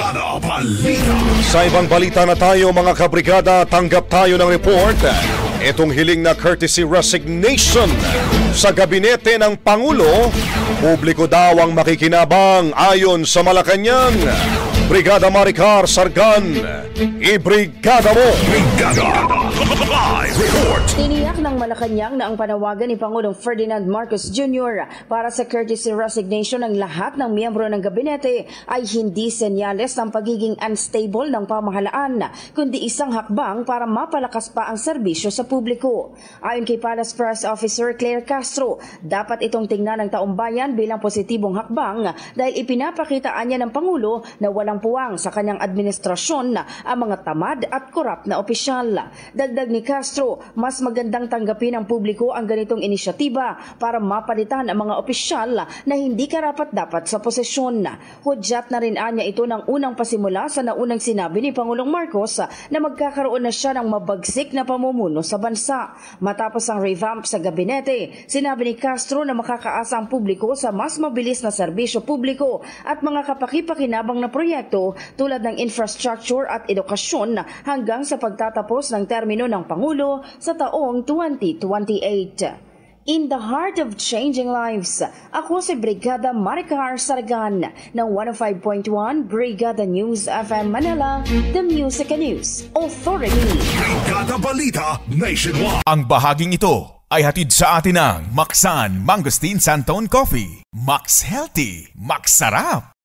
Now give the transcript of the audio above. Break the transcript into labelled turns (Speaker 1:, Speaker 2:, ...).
Speaker 1: Brigada Balita.
Speaker 2: Sa ibang balita na tayo mga kabrigada, tanggap tayo ng report. Itong hiling na courtesy resignation sa gabinete ng Pangulo, publiko daw ang makikinabang ayon sa Malacanang. Brigada Maricar Sargan, ibrigada mo!
Speaker 1: Brigada Live Report.
Speaker 3: Tiniyak ng Malacanang na ang panawagan ni Pangulong Ferdinand Marcos Jr. para sa courtesy resignation ng lahat ng miyembro ng gabinete ay hindi senyales ng pagiging unstable ng pamahalaan, kundi isang hakbang para mapalakas pa ang serbisyo sa publiko. Ayon kay Palace Press Officer Claire Castro, dapat itong tingnan ng taumbayan bilang positibong hakbang dahil ipinapakitaan niya ng Pangulo na walang puwang sa kanyang administrasyon ang mga tamad at korap na opisyal. Dagdag ni Castro, mas magandang tanggapin ng publiko ang ganitong inisyatiba para mapalitan ang mga opisyal na hindi karapat-dapat sa posisyon. Hudyat na rin anya ito ng unang pasimula sa naunang sinabi ni Pangulong Marcos na magkakaroon na siya ng mabagsik na pamumuno sa bansa. Matapos ang revamp sa gabinete, sinabi ni Castro na makakaasa ang publiko sa mas mabilis na serbisyo publiko at mga kapakipakinabang na proyekto tulad ng infrastructure at edukasyon hanggang sa pagtatapos ng termino ng Pangulo sa taong 2028. In the heart of changing lives, ako si Brigada Maricar Sargan ng 105.1 Brigada News FM Manila, the Music and News Authority.
Speaker 1: Brigada Balita Nationwide.
Speaker 4: Ang bahaging ito ay hatid sa atin ng Maxan Mangosteen Santon Coffee. Max Healthy, Max Sarap.